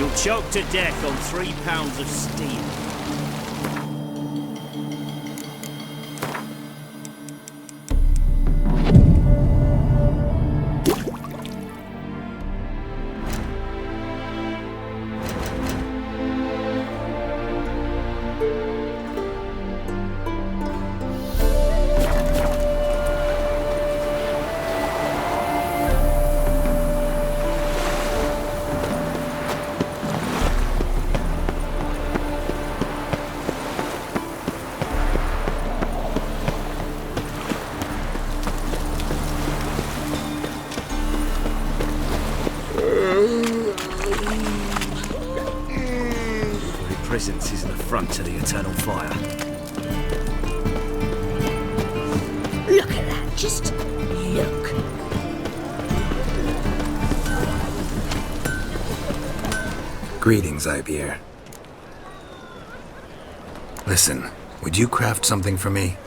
You'll choke to death on 3 pounds of steel. Presence is an affront to the eternal fire. Look at that, just look. Greetings, Ibeer. Listen, would you craft something for me?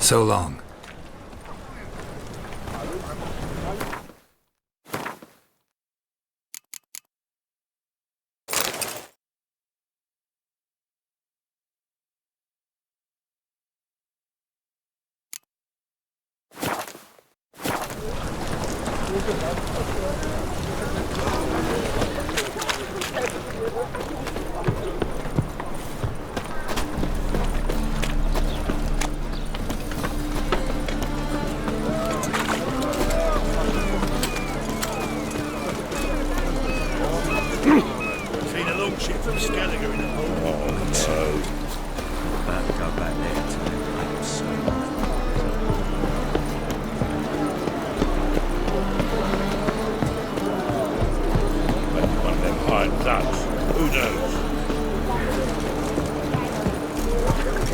So long.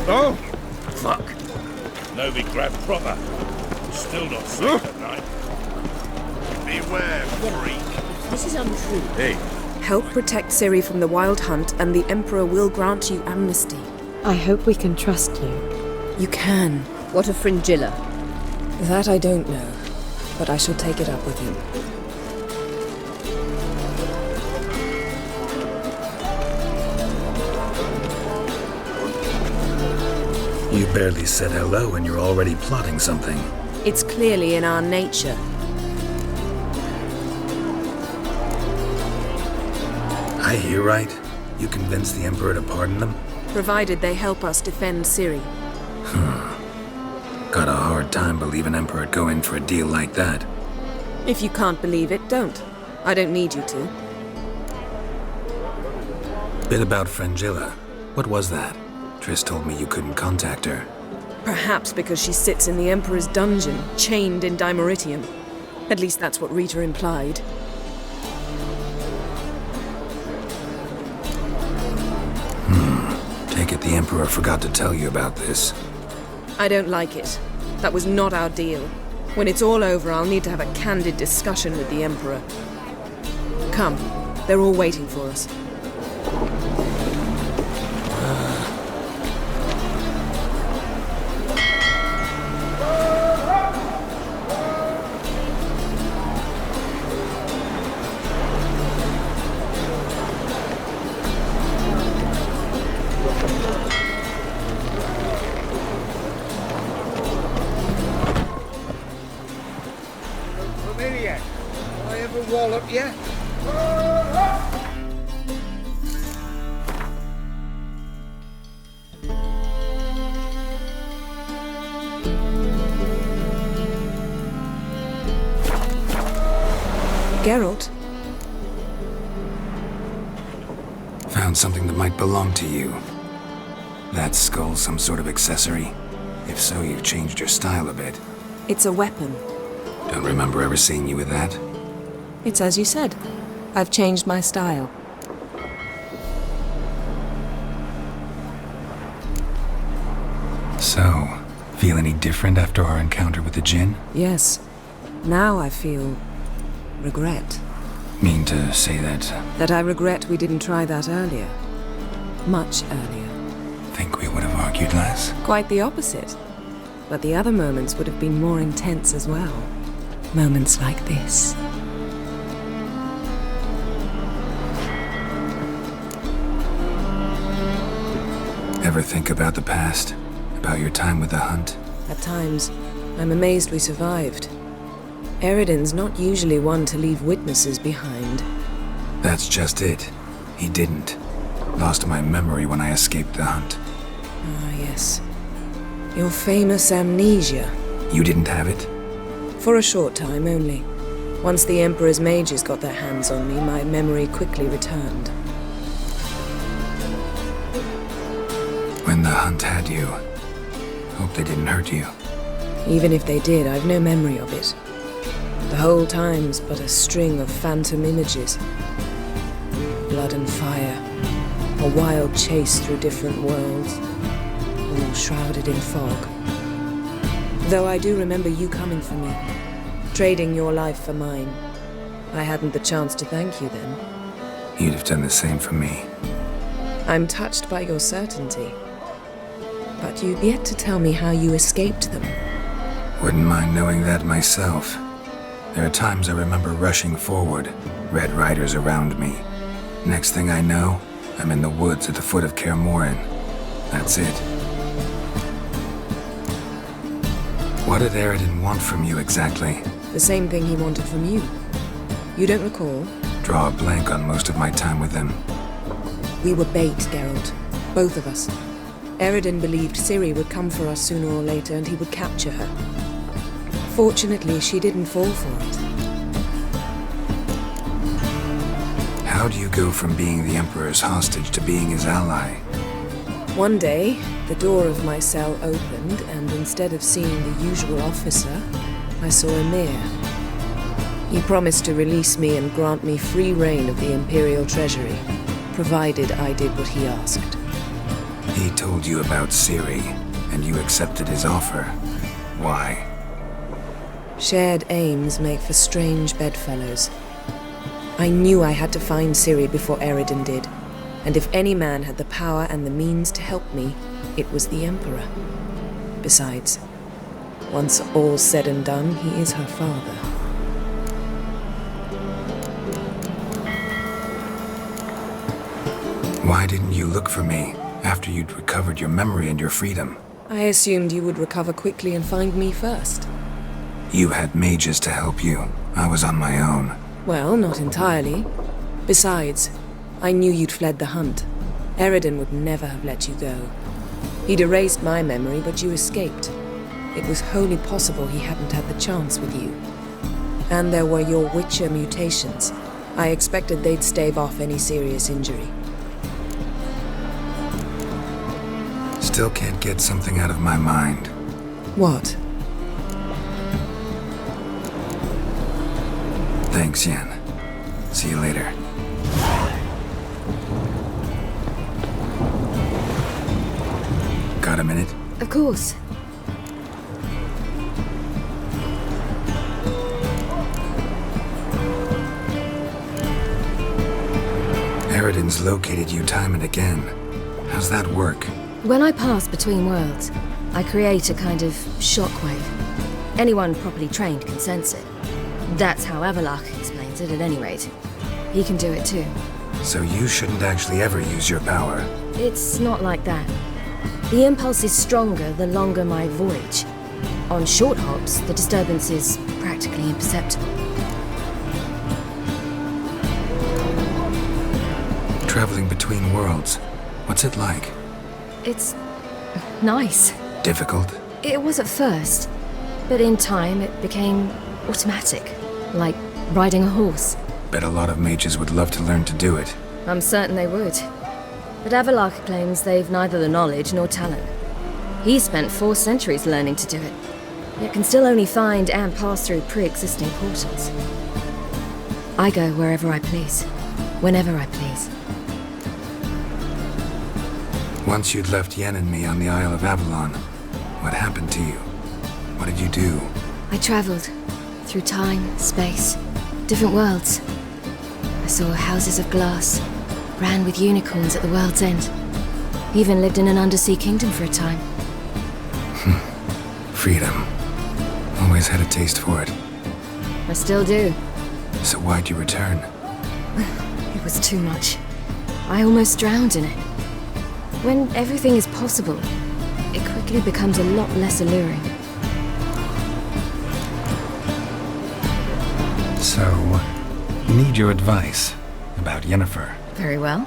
Oh! Fuck. No, be grabbed proper. Still not safe at night. Beware, freak. This is untrue. Hey. Help protect Ciri from the Wild Hunt, and the Emperor will grant you amnesty. I hope we can trust you. You can. What of Fringilla? That I don't know, but I shall take it up with him. You barely said hello and you're already plotting something. It's clearly in our nature. I hear right? You convinced the Emperor to pardon them? Provided they help us defend Ciri. Got a hard time believing Emperor'd go in for a deal like that. If you can't believe it, don't. I don't need you to. Bit about Fringilla. What was that? Triss told me you couldn't contact her. Perhaps because she sits in the Emperor's dungeon, chained in Dimeritium. At least that's what Rita implied. Take it the Emperor forgot to tell you about this. I don't like it. That was not our deal. When it's all over, I'll need to have a candid discussion with the Emperor. Come, they're all waiting for us. Familiar. I ever wallop you? Geralt? Found something that might belong to you. That skull some sort of accessory? If so, you've changed your style a bit. It's a weapon. Don't remember ever seeing you with that. It's as you said. I've changed my style. So, feel any different after our encounter with the Djinn? Yes. Now I feel regret. Mean to say that? That I regret we didn't try that earlier. Much earlier. Think we would have argued less? Quite the opposite. But the other moments would have been more intense as well. Moments like this. Ever think about the past? About your time with the hunt? At times, I'm amazed we survived. Eridan's not usually one to leave witnesses behind. That's just it. He didn't. Lost my memory when I escaped the hunt. Ah, yes. Your famous amnesia. You didn't have it? For a short time only. Once the Emperor's mages got their hands on me, my memory quickly returned. When the hunt had you, hope they didn't hurt you. Even if they did, I've no memory of it. The whole time's but a string of phantom images. Blood and fire. A wild chase through different worlds. All shrouded in fog. Though I do remember you coming for me. Trading your life for mine. I hadn't the chance to thank you then. You'd have done the same for me. I'm touched by your certainty. But you've yet to tell me how you escaped them. Wouldn't mind knowing that myself. There are times I remember rushing forward, red riders around me. Next thing I know, I'm in the woods at the foot of Kaer Morhen. That's it. What did Eridan want from you exactly? The same thing he wanted from you. You don't recall? Draw a blank on most of my time with him. We were bait, Geralt. Both of us. Eridan believed Ciri would come for us sooner or later and he would capture her. Fortunately, she didn't fall for it. How do you go from being the Emperor's hostage to being his ally? One day, the door of my cell opened, and instead of seeing the usual officer, I saw Emir. He promised to release me and grant me free reign of the Imperial Treasury, provided I did what he asked. He told you about Ciri, and you accepted his offer. Why? Shared aims make for strange bedfellows. I knew I had to find Ciri before Eridan did, and if any man had the power and the means to help me, it was the Emperor. Besides, once all's said and done, he is her father. Why didn't you look for me after you'd recovered your memory and your freedom? I assumed you would recover quickly and find me first. You had mages to help you. I was on my own. Well, not entirely. Besides, I knew you'd fled the hunt. Eridan would never have let you go. He'd erased my memory, but you escaped. It was wholly possible he hadn't had the chance with you. And there were your Witcher mutations. I expected they'd stave off any serious injury. Still can't get something out of my mind. What? Thanks, Yen. See you later. Got a minute? Of course. Eridan's located you time and again. How's that work? When I pass between worlds, I create a kind of shockwave. Anyone properly trained can sense it. That's how Avalok explains it, at any rate. He can do it too. So you shouldn't actually ever use your power. It's not like that. The impulse is stronger the longer my voyage. On short hops, the disturbance is practically imperceptible. Traveling between worlds, what's it like? It's nice. Difficult? It was at first, but in time it became automatic, like riding a horse. Bet a lot of mages would love to learn to do it. I'm certain they would. But Avalark claims they've neither the knowledge nor talent. He spent 4 centuries learning to do it, yet can still only find and pass through pre-existing portals. I go wherever I please, whenever I please. Once you'd left Yen and me on the Isle of Avalon, what happened to you? What did you do? I traveled through time, space, different worlds. I saw houses of glass, ran with unicorns at the world's end. Even lived in an undersea kingdom for a time. Freedom. Always had a taste for it. I still do. So why'd you return? It was too much. I almost drowned in it. When everything is possible, it quickly becomes a lot less alluring. So, need your advice about Yennefer. Very well.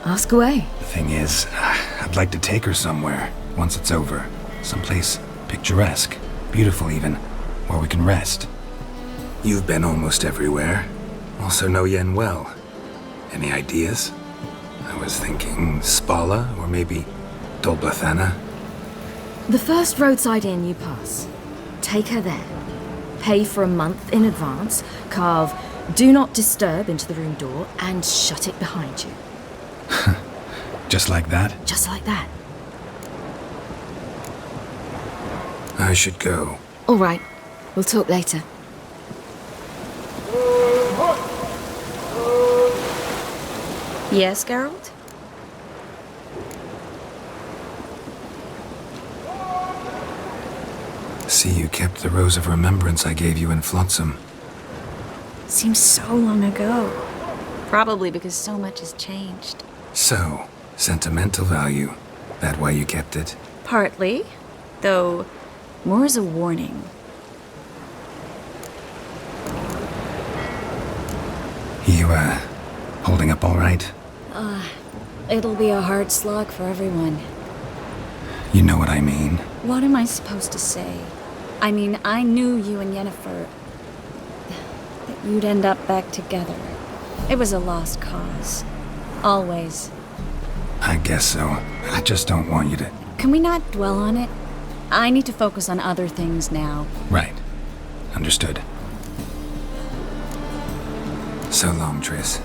Ask away. The thing is, I'd like to take her somewhere, once it's over. Someplace picturesque, beautiful even, where we can rest. You've been almost everywhere. Also know Yen well. Any ideas? I was thinking Spala, or maybe Dolblathana. The first roadside inn you pass. Take her there. Pay for a month in advance, carve "Do Not Disturb" into the room door, and shut it behind you. Just like that? Just like that. I should go. All right. We'll talk later. Yes, Geralt? See, you kept the Rose of Remembrance I gave you in Flotsam. Seems so long ago. Probably because so much has changed. So, sentimental value. That why you kept it? Partly, though more as a warning. You, holding up all right? It'll be a hard slog for everyone. You know what I mean. What am I supposed to say? I mean, I knew you and Yennefer, that you'd end up back together. It was a lost cause. Always. I guess so. I just don't want you to... Can we not dwell on it? I need to focus on other things now. Right. Understood. So long, Triss.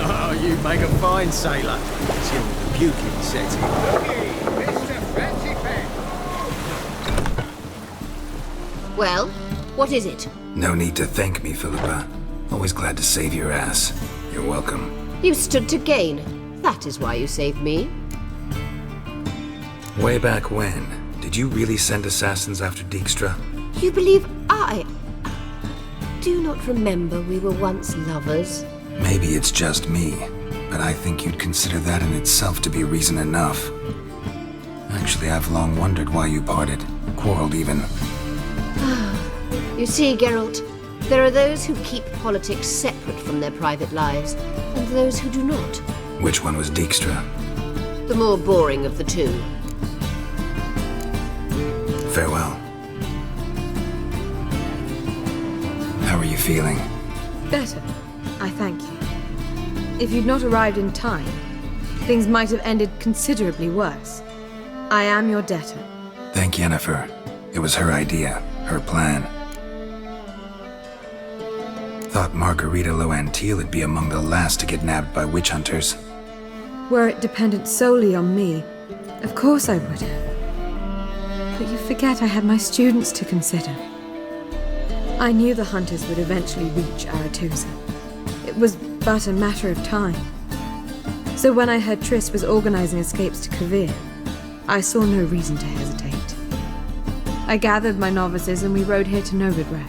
Oh, you make a fine sailor. Till the puking set in. Looky, Mr. Fancy Pants. Well, what is it? No need to thank me, Philippa. Always glad to save your ass. You're welcome. You stood to gain. That is why you saved me. Way back when, did you really send assassins after Dijkstra? You believe I do not remember we were once lovers? Maybe it's just me, but I think you'd consider that in itself to be reason enough. Actually, I've long wondered why you parted. Quarreled even. You see, Geralt, there are those who keep politics separate from their private lives, and those who do not. Which one was Dijkstra? The more boring of the two. Farewell. How are you feeling? Better, I thank you. If you'd not arrived in time, things might have ended considerably worse. I am your debtor. Thank Yennefer. It was her idea, her plan. Thought Margarita Loantile would be among the last to get nabbed by witch hunters. Were it dependent solely on me, of course I would have. But you forget I had my students to consider. I knew the hunters would eventually reach Aretusa. It was but a matter of time. So when I heard Triss was organizing escapes to Kavir, I saw no reason to hesitate. I gathered my novices and we rode here to Novigrad.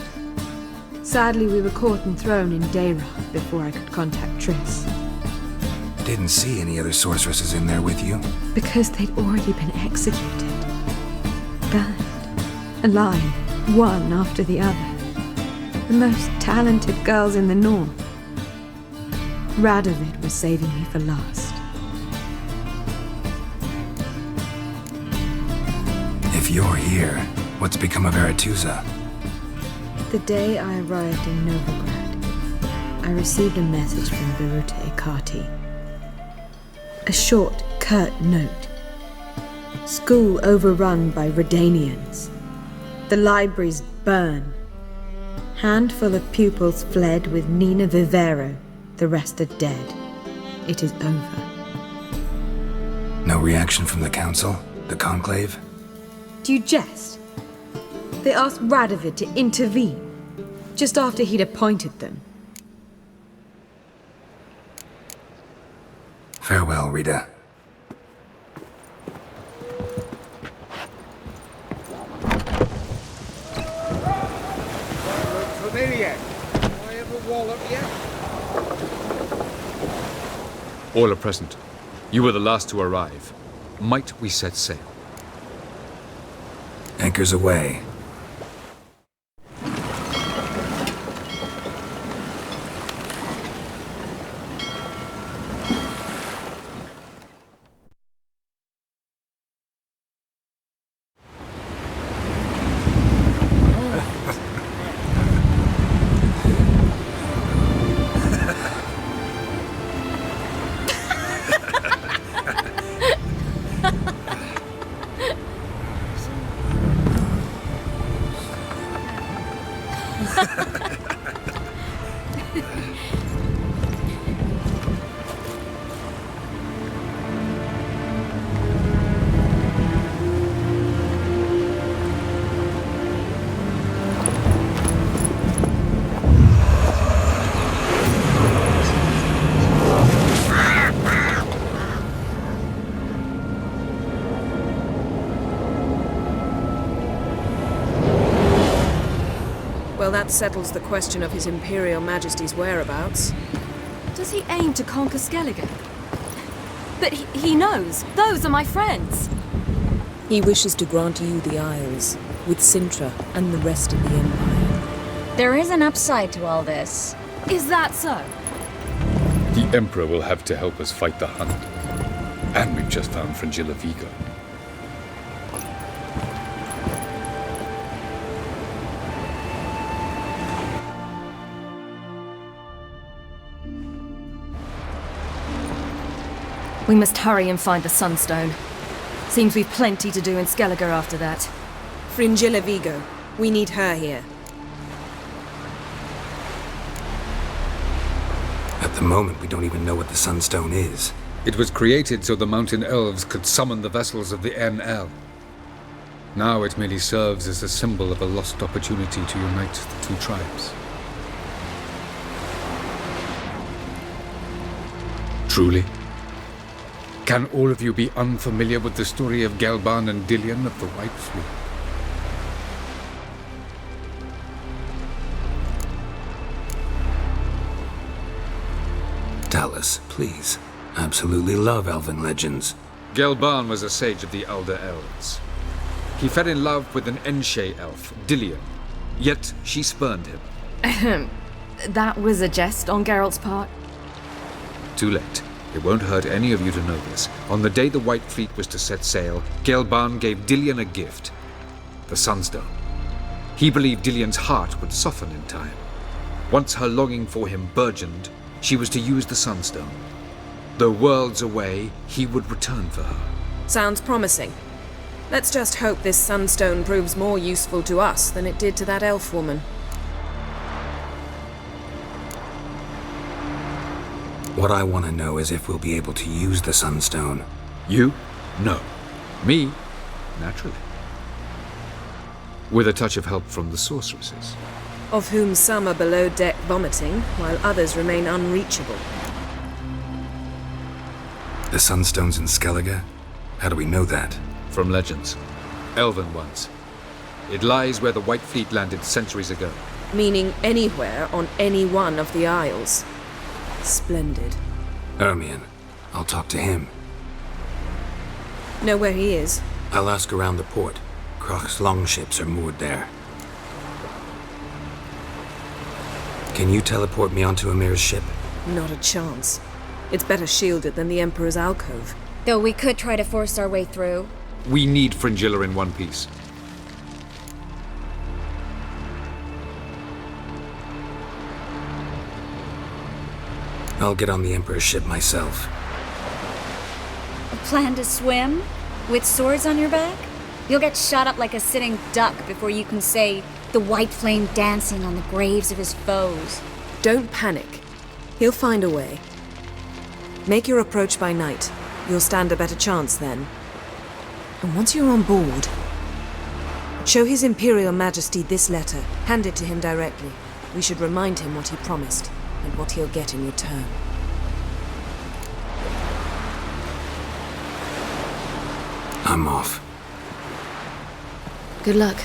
Sadly, we were caught and thrown in Dayra before I could contact Triss. I didn't see any other sorceresses in there with you. Because they'd already been executed. Burned. Alive, one after the other. The most talented girls in the North. Radovid was saving me for last. If you're here, what's become of Aretusa? The day I arrived in Novigrad, I received a message from Viruta Ekati. A short, curt note. School overrun by Redanians. The libraries burn. Handful of pupils fled with Nina Vivero. The rest are dead. It is over. No reaction from the council? The conclave? Do you jest? They asked Radovid to intervene, just after he'd appointed them. Farewell, Rita. Look familiar. Do I ever wallop yet? All are present. You were the last to arrive. Might we set sail? Anchors away. Well, that settles the question of His Imperial Majesty's whereabouts. Does he aim to conquer Skellige? But he knows. Those are my friends. He wishes to grant you the Isles, with Sintra and the rest of the Empire. There is an upside to all this. Is that so? The Emperor will have to help us fight the Hunt. And we've just found Fringilla Vigo. We must hurry and find the Sunstone. Seems we've plenty to do in Skellige after that. Fringilla Vigo. We need her here. At the moment, we don't even know what the Sunstone is. It was created so the mountain elves could summon the vessels of the NL. Now it merely serves as a symbol of a lost opportunity to unite the two tribes. Truly? Can all of you be unfamiliar with the story of Gelban and Dillion of the White Fleet? Tell us, please. Absolutely love elven legends. Gelban was a sage of the Elder Elves. He fell in love with an Enshe elf, Dillion, yet she spurned him. That was a jest on Geralt's part? Too late. It won't hurt any of you to know this. On the day the White Fleet was to set sail, Gelban gave Dillion a gift. The Sunstone. He believed Dillion's heart would soften in time. Once her longing for him burgeoned, she was to use the Sunstone. Though worlds away, he would return for her. Sounds promising. Let's just hope this Sunstone proves more useful to us than it did to that elf woman. What I want to know is if we'll be able to use the Sunstone. You? No. Me? Naturally. With a touch of help from the sorceresses. Of whom some are below deck vomiting, while others remain unreachable. The Sunstone's in Skellige? How do we know that? From legends. Elven ones. It lies where the White Fleet landed centuries ago. Meaning anywhere on any one of the Isles. Splendid. Ermion, I'll talk to him. Know where he is? I'll ask around the port. Croc's longships are moored there. Can you teleport me onto Amir's ship? Not a chance. It's better shielded than the Emperor's alcove. Though we could try to force our way through. We need Fringilla in one piece. I'll get on the Emperor's ship myself. A plan to swim? With swords on your back? You'll get shot up like a sitting duck before you can say the white flame dancing on the graves of his foes. Don't panic. He'll find a way. Make your approach by night. You'll stand a better chance then. And once you're on board, show His Imperial Majesty this letter. Hand it to him directly. We should remind him what he promised, and what he'll get in return. I'm off. Good luck.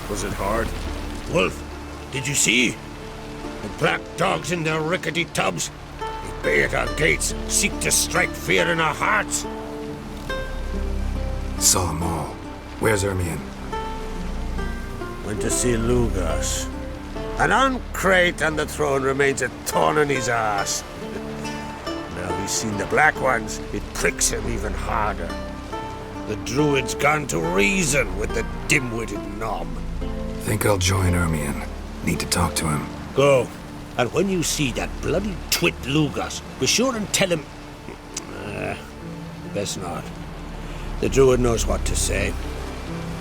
Was it hard? Wolf, did you see? The black dogs in their rickety tubs. They bay at our gates, seek to strike fear in our hearts. Saw them all. Where's Ermion? Went to see Lugas. An uncrate on the throne remains a thorn in his ass. Now he's seen the black ones, it pricks him even harder. The druid's gone to reason with the dim-witted knob. Think I'll join Ermion. Need to talk to him. Go. And when you see that bloody twit Lugas, be sure and tell him... best not. The druid knows what to say.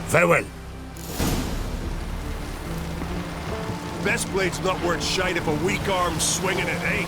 Farewell. Best blade's not worth shite if a weak arm's swinging it, eh?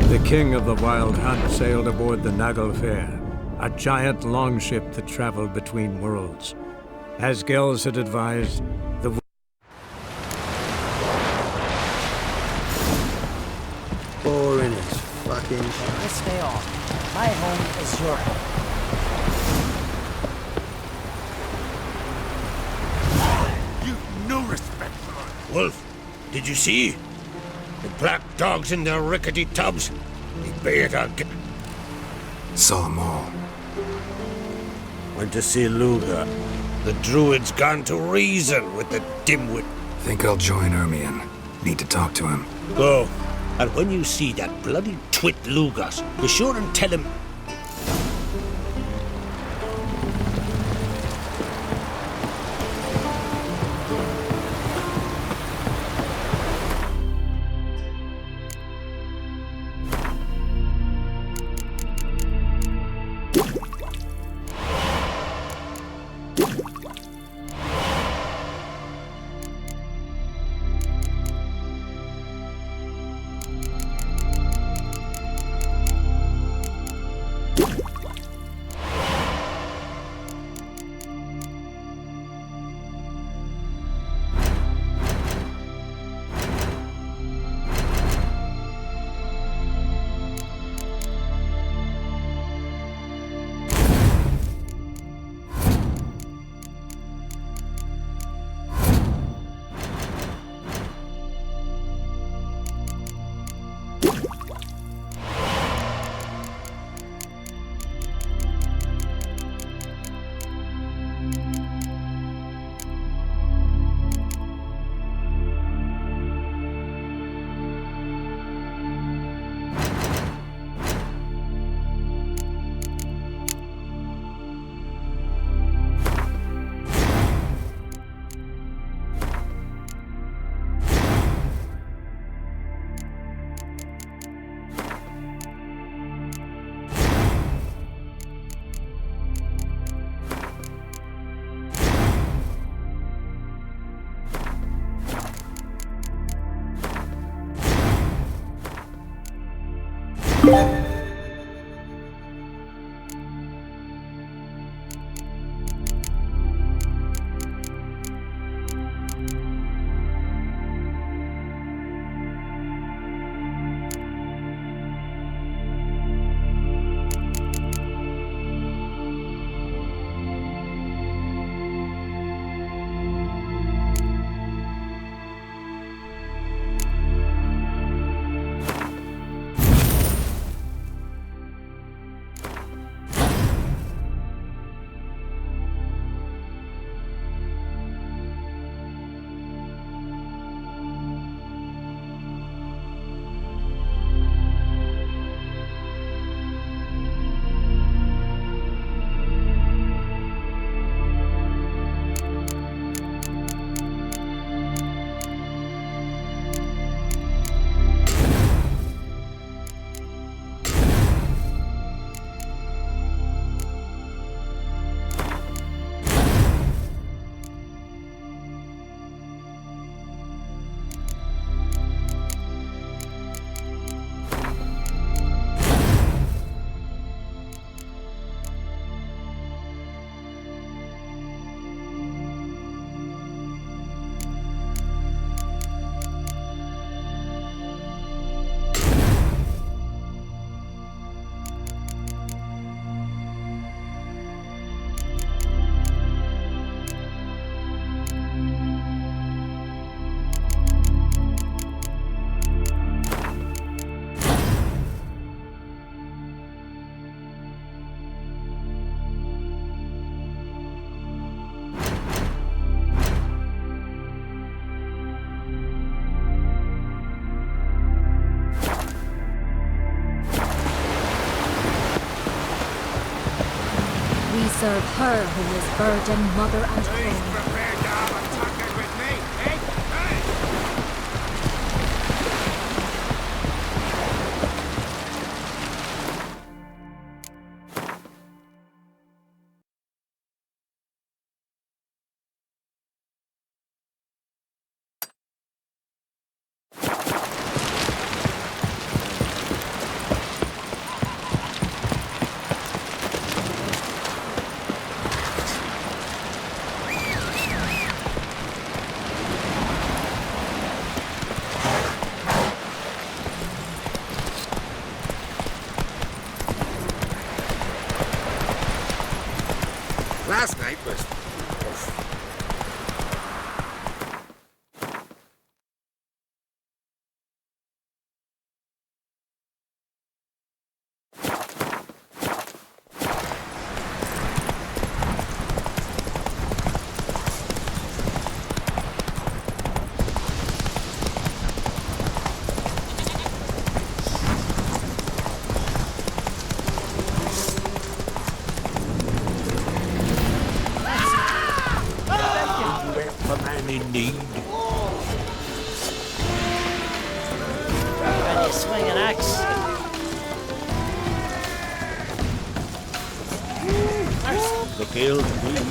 The king of the Wild Hunt sailed aboard the Naglfare, a giant longship that traveled between worlds. As Gels had advised, the boring as fucking... Let's stay off. My home is your home. You've no respect for it. Wolf, did you see? The black dogs in their rickety tubs. They bay at our gates. Saw them all. Went to see Luga. The druid's gone to reason with the dimwit. Think I'll join Ermion. Need to talk to him. Go. And when you see that bloody twit Lugas, be sure and tell him... Serve her who is virgin, mother, and queen. Last night was... in need. Can you swing an axe? The guild, please.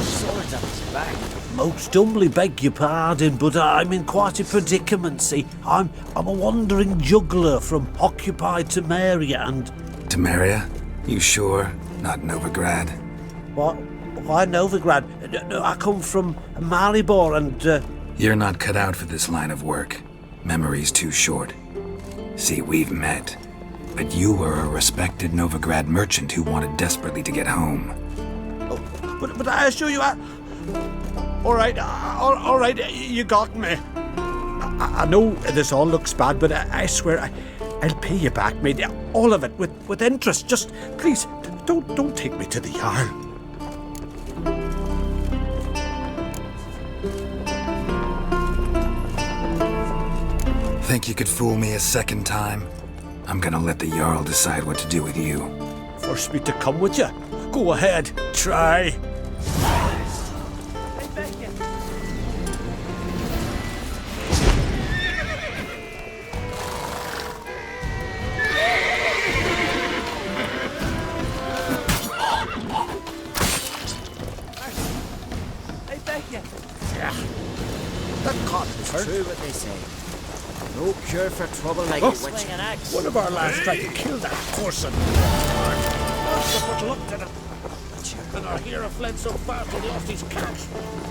Sword on his back. Most humbly beg your pardon, but I'm in quite a predicament, see. I'm a wandering juggler from occupied Temeria and... Temeria? You sure? Not Novigrad? What? Why Novigrad? No, I come from Maribor and... You're not cut out for this line of work. Memory's too short. See, we've met. But you were a respected Novigrad merchant who wanted desperately to get home. Oh, but I assure you, all right, you got me. I know this all looks bad, but I swear I'll pay you back, mate. All of it, with interest. Just, please, don't take me to the Jarl. Think you could fool me a second time? I'm gonna let the Jarl decide what to do with you. Force me to come with you? Go ahead, try. True what they say. No cure for trouble like a witch. Swing an axe. One of our lads tried to kill that person. But looked at him. And our hero fled so fast he lost his cat.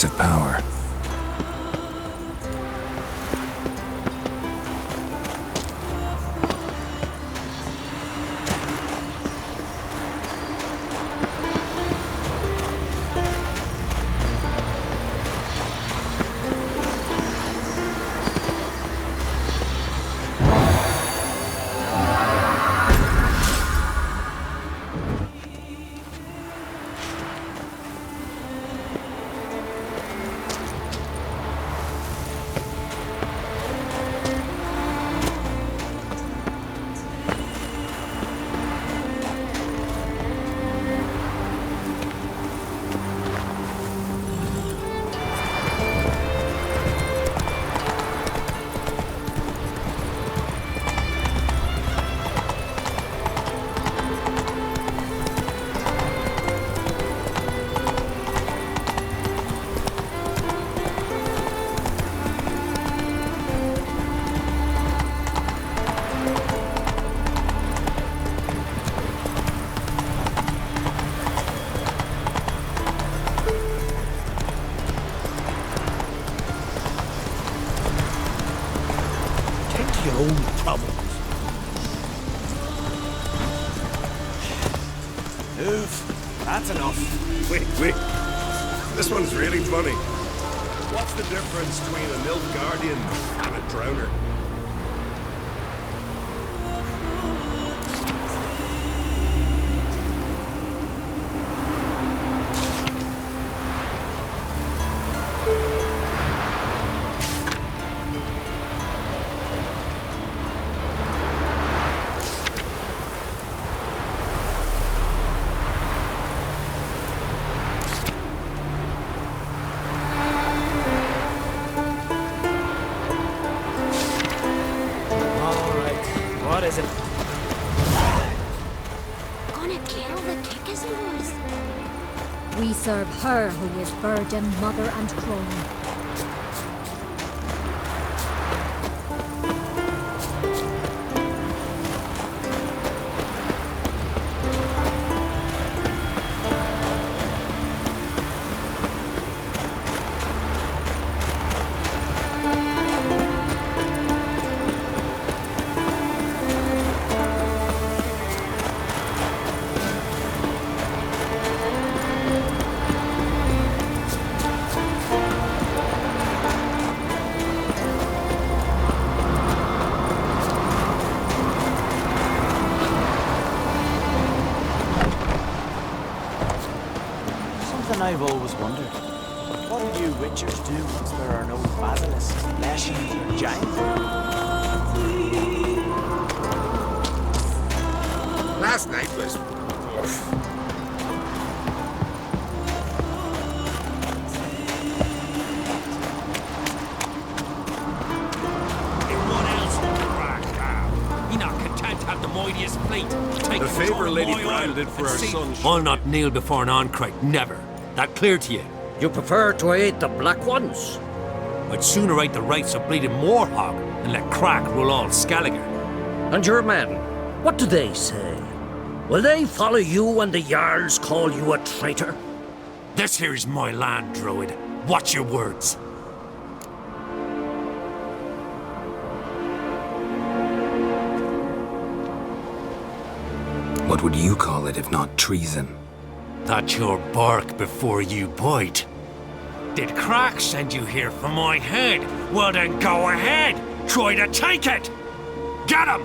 price of power. Your own troubles. Oof, that's enough. Wait. This one's really funny. What's the difference between a Nilfgaardian and a drowner? What is it? Gonna kill the Kickasmores. We serve her who is virgin, mother, and crone. I've always wondered, what do you witchers do once there are no basilisks, lashings, or giants? Last night was... Everyone else crack out. You're not content to have the mightiest fleet. Take The favor control Lady of my Brand isle did for and our see- son. I'll not kneel before an Oncrite, never. That clear to you? You prefer to aid the Black Ones? I'd sooner right the rights of bleeding Moorhog than let Crack rule all Skelliger. And your men, what do they say? Will they follow you when the Jarls call you a traitor? This here's my land, Druid. Watch your words. What would you call it if not treason? That's your bark before you bite. Did Crack send you here for my head? Well then go ahead. Try to take it. Get him!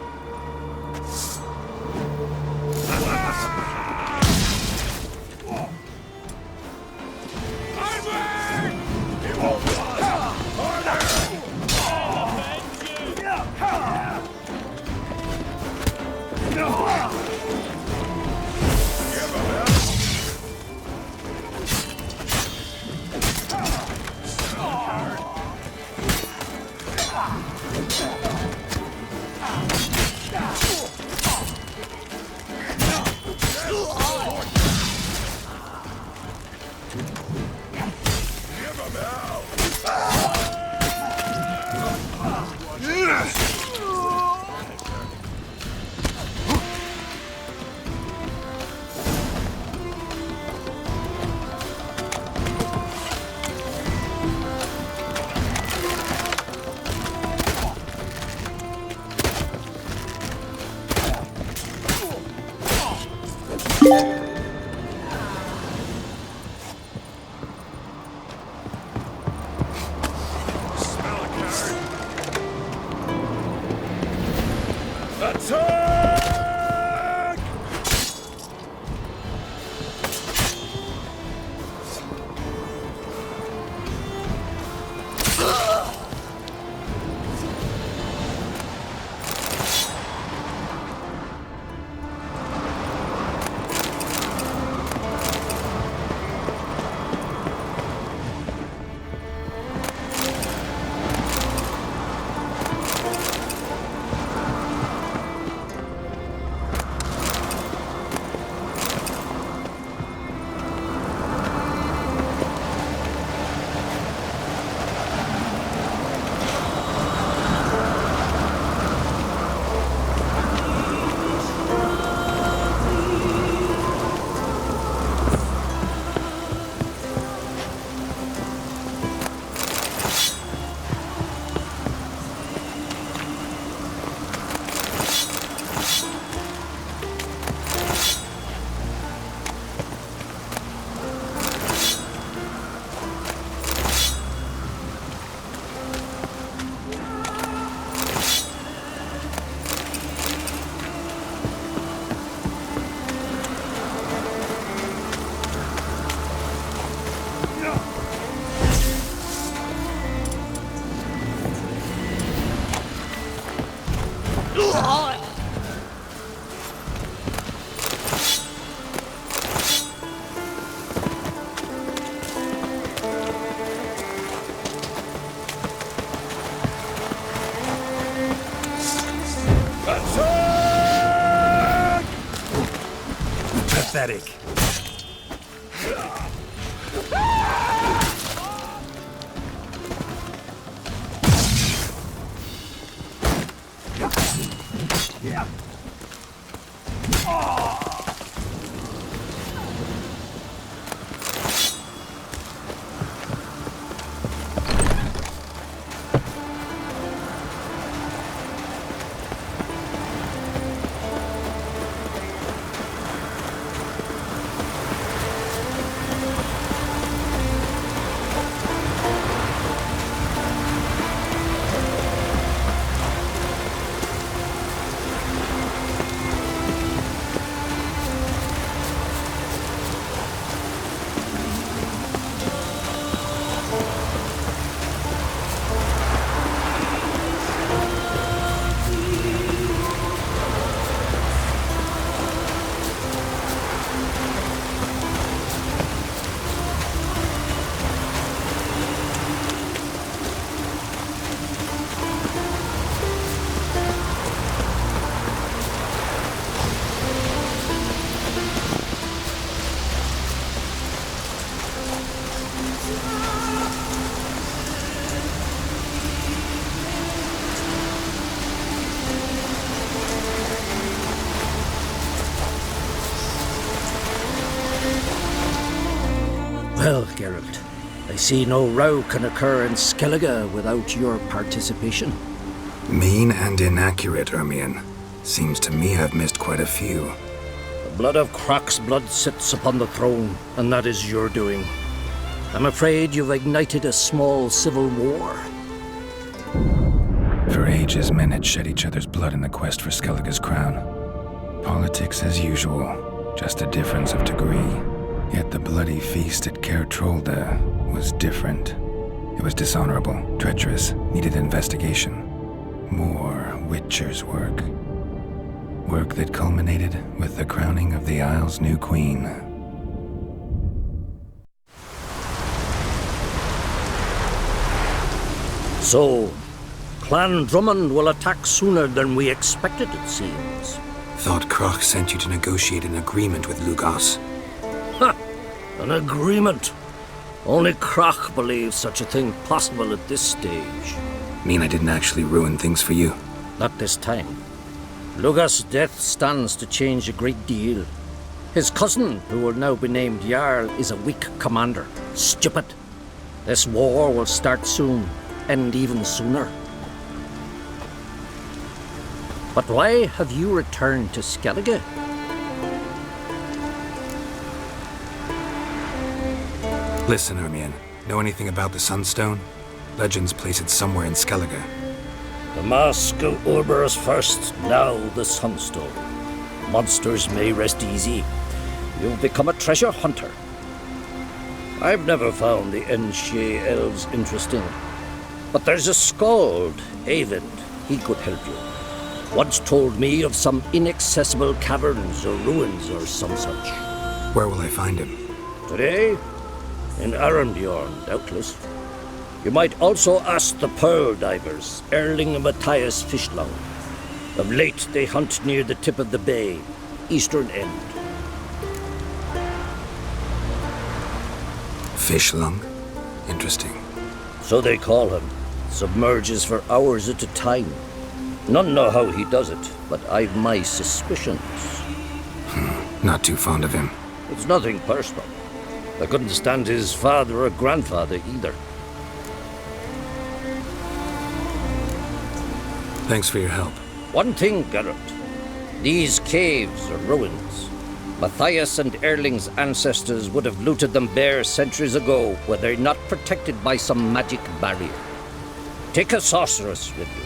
Pathetic. Well, Geralt, I see no row can occur in Skellige without your participation. Mean and inaccurate, Ermion. Seems to me I've missed quite a few. The blood of Croc's blood sits upon the throne, and that is your doing. I'm afraid you've ignited a small civil war. For ages, men had shed each other's blood in the quest for Skellige's crown. Politics as usual, just a difference of degree. Yet the bloody feast at Caer Trolda was different. It was dishonorable, treacherous, needed investigation. More Witcher's work. Work that culminated with the crowning of the Isle's new queen. So, Clan Drummond will attack sooner than we expected, it seems. Thought Croc sent you to negotiate an agreement with Lugos. Ha! An agreement? Only Croc believes such a thing possible at this stage. Mean I didn't actually ruin things for you? Not this time. Lugos' death stands to change a great deal. His cousin, who will now be named Jarl, is a weak commander. Stupid. This war will start soon, end even sooner. But why have you returned to Skellige? Listen, Ermion. Know anything about the Sunstone? Legends place it somewhere in Skellige. The mask of Urber's first, now the Sunstone. Monsters may rest easy. You've become a treasure hunter. I've never found the Entice elves interesting. But there's a skald, Eyvind. He could help you. Once told me of some inaccessible caverns or ruins or some such. Where will I find him? Today? In Arambjorn, doubtless. You might also ask the pearl divers, Erling and Matthias Fishlung. Of late, they hunt near the tip of the bay, eastern end. Fishlung? Interesting. So they call him. Submerges for hours at a time. None know how he does it, but I've my suspicions. Not too fond of him. It's nothing personal. I couldn't stand his father or grandfather either. Thanks for your help. One thing, Geralt. These caves are ruins. Matthias and Erling's ancestors would have looted them bare centuries ago were they not protected by some magic barrier. Take a sorceress with you.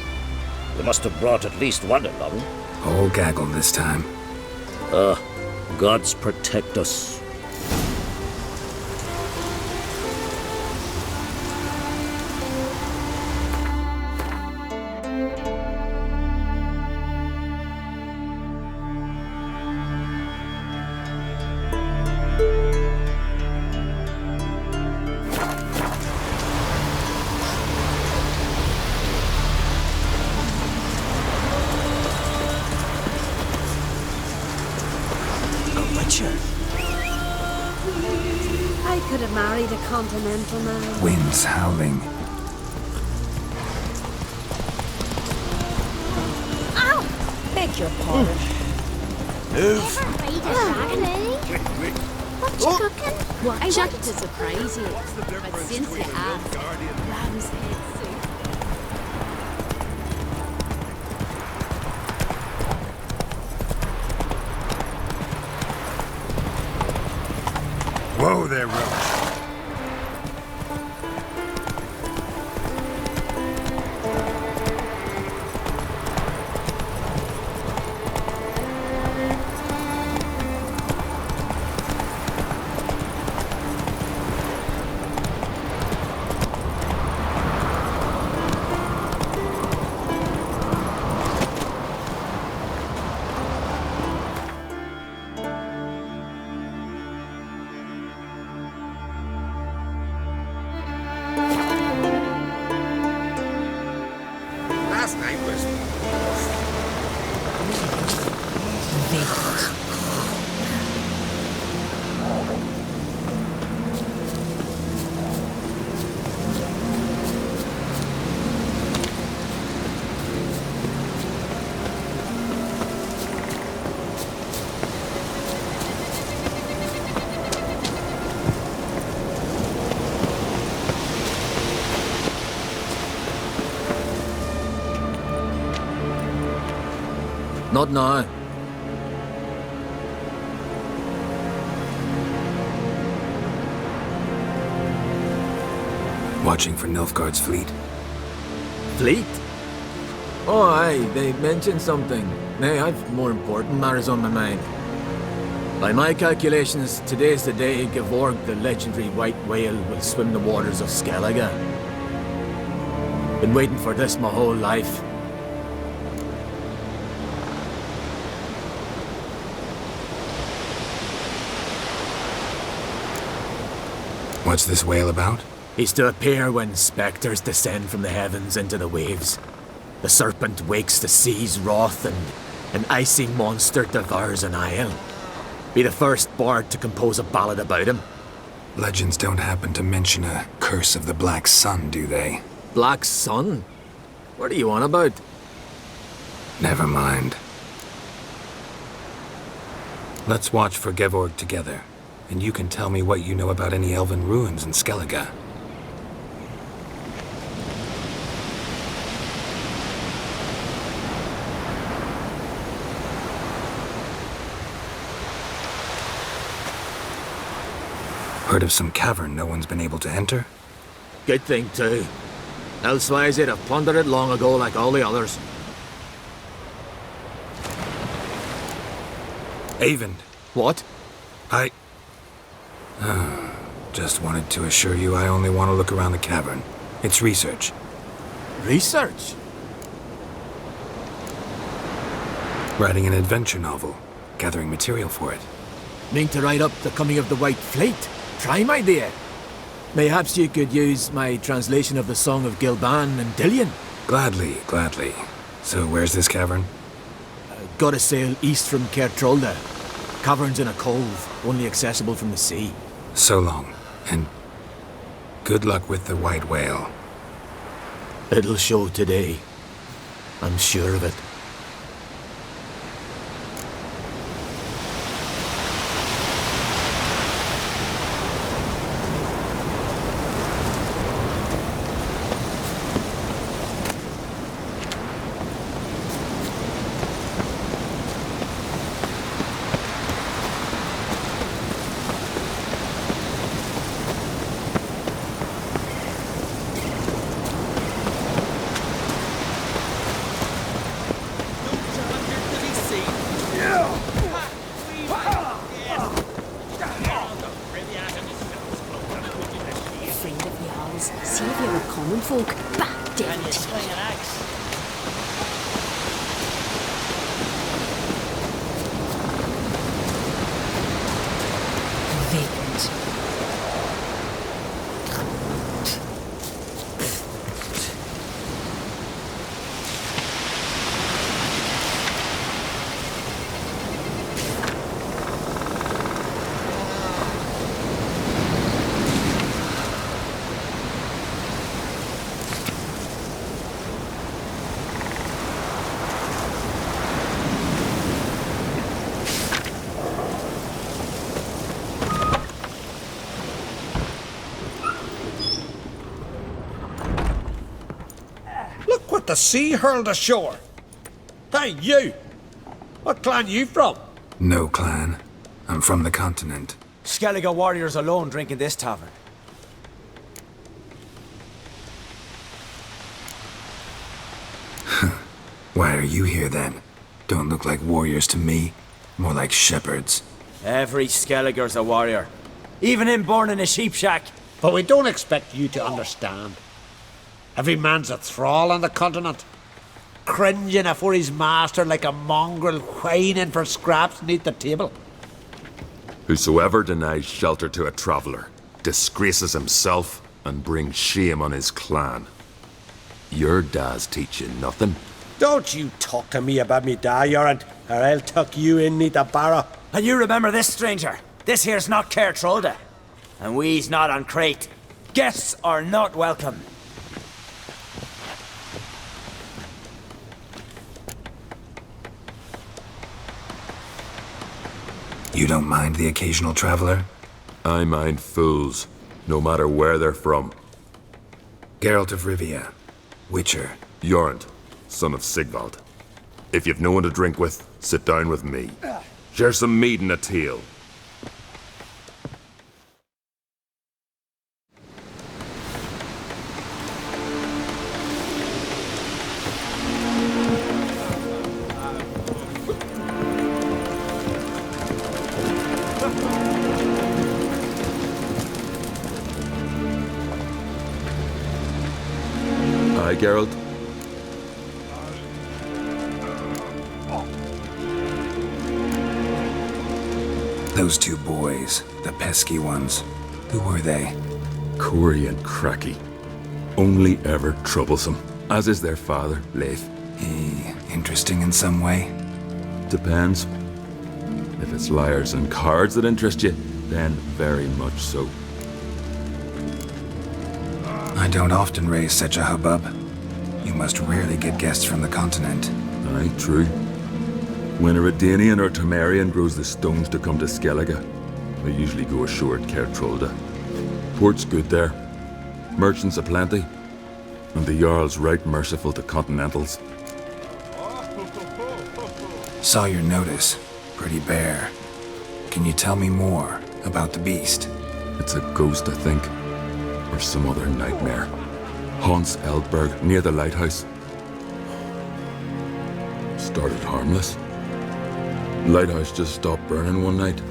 You must have brought at least one along. Whole gaggle this time. Gods protect us. I could have married a continental man. Winds howling. Ow! Beg your pardon. Move. Ever read a dragon, eh? What you cooking? What? I wanted to surprise you. But since you asked, ram's head soup. Whoa there, Roach. Last night was... Not now. Watching for Nilfgaard's fleet. Fleet? Oh, aye, they mentioned something. Nay, I've more important matters on my mind. By my calculations, today's the day Gevorg, the legendary white whale, will swim the waters of Skellige. Been waiting for this my whole life. What's this whale about? He's to appear when spectres descend from the heavens into the waves. The serpent wakes the sea's wrath and an icy monster devours an isle. Be the first bard to compose a ballad about him. Legends don't happen to mention a curse of the Black Sun, do they? Black Sun? What are you on about? Never mind. Let's watch for Gevorg together, and you can tell me what you know about any elven ruins in Skellige. Heard of some cavern no one's been able to enter? Good thing, too. Elsewise, they'd have plundered it long ago like all the others. Avon. What? I... just wanted to assure you I only want to look around the cavern. It's research. Research? Writing an adventure novel. Gathering material for it. Mean to write up the coming of the White Fleet? Prime idea. Mayhaps you could use my translation of the Song of Gilban and Dillion? Gladly, gladly. So where's this cavern? Gotta sail east from Kertrolda. Cavern's in a cove, only accessible from the sea. So long, and good luck with the white whale. It'll show today. I'm sure of it. The sea hurled ashore. Hey, you! What clan you from? No clan. I'm from the continent. Skellige warriors alone drink in this tavern. Why are you here then? Don't look like warriors to me. More like shepherds. Every Skellige's a warrior. Even him born in a sheep shack. But we don't expect you to understand. Every man's a thrall on the continent, cringing afore his master like a mongrel whining for scraps beneath the table. Whosoever denies shelter to a traveller disgraces himself and brings shame on his clan. Your da's teach you nothing. Don't you talk to me about me da, Geralt, or I'll tuck you in neath a barrow. And you remember this, stranger. This here's not Kertrolda. And we's not on Crete. Guests are not welcome. You don't mind the occasional traveler? I mind fools, no matter where they're from. Geralt of Rivia, Witcher. Jorund, son of Sigvald. If you've no one to drink with, sit down with me. Share some mead and a teal. Aye, Geralt? Those two boys, the pesky ones, who were they? Corey and Cracky. Only ever troublesome, as is their father, Leif. He interesting in some way? Depends. If it's liars and cards that interest you, then very much so. I don't often raise such a hubbub. You must rarely get guests from the continent. Aye, true. When a Redanian or Temerian grows the stones to come to Skellige, they usually go ashore at Kertrolda. Port's good there. Merchants aplenty. And the Jarl's right merciful to continentals. Saw your notice. Pretty bare. Can you tell me more about the beast? It's a ghost, I think. Or some other nightmare. Haunts Eldberg, near the lighthouse. Started harmless. Lighthouse just stopped burning one night.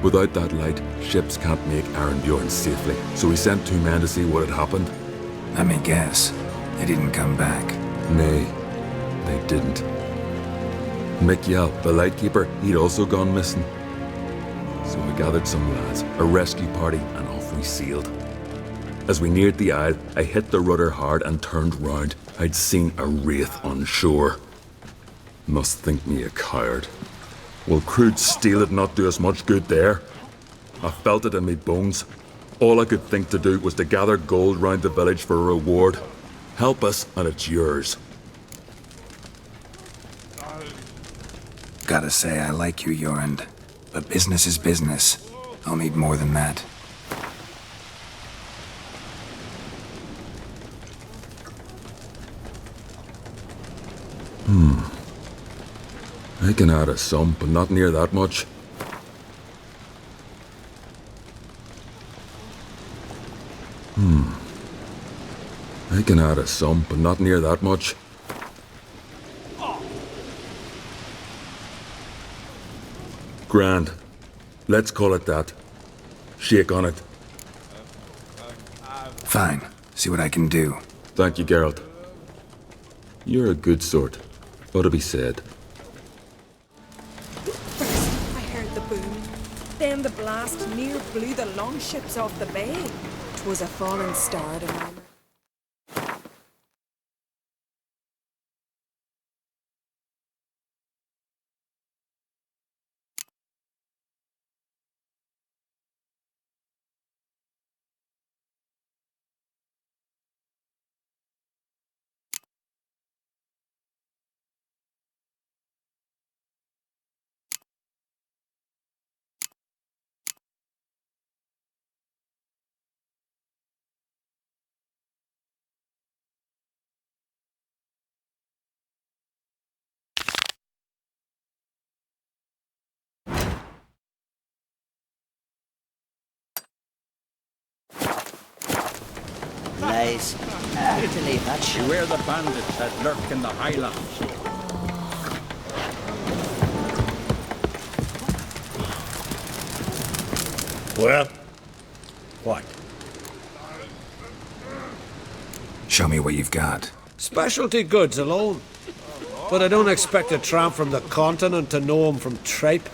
Without that light, ships can't make Arenbjorn safely, so we sent 2 men to see what had happened. Let me guess. They didn't come back. Nay, they didn't. Mikjal, the lightkeeper, he'd also gone missing. So we gathered some lads, a rescue party, and off we sailed. As we neared the isle, I hit the rudder hard and turned round. I'd seen a wraith on shore. Must think me a coward. Will crude steel not do us much good there? I felt it in me bones. All I could think to do was to gather gold round the village for a reward. Help us, and it's yours. Gotta say, I like you, Jorund. But business is business. I'll need more than that. I can add a sum, but not near that much. I can add a sum, but not near that much. Grand. Let's call it that. Shake on it. Fine. See what I can do. Thank you, Geralt. You're a good sort. Ought to be said. First, I heard the boom. Then the blast near blew the longships off the bay. 'Twas a falling star to my Lies. I believe that shit. Beware the bandits that lurk in the highlands. Well, what? Show me what you've got. Specialty goods alone. But I don't expect a tramp from the continent to know 'em from tripe.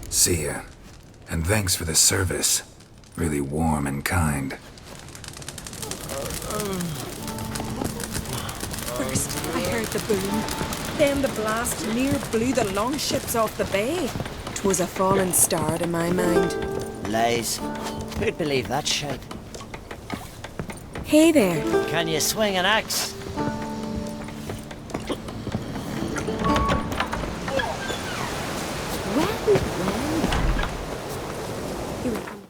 See ya. And thanks for the service. Really warm and kind. First, I heard the boom. Then the blast near blew the longships off the bay. 'Twas a falling star to my mind. Lies. Who'd believe that shit? Hey there. Can you swing an axe? Here we go.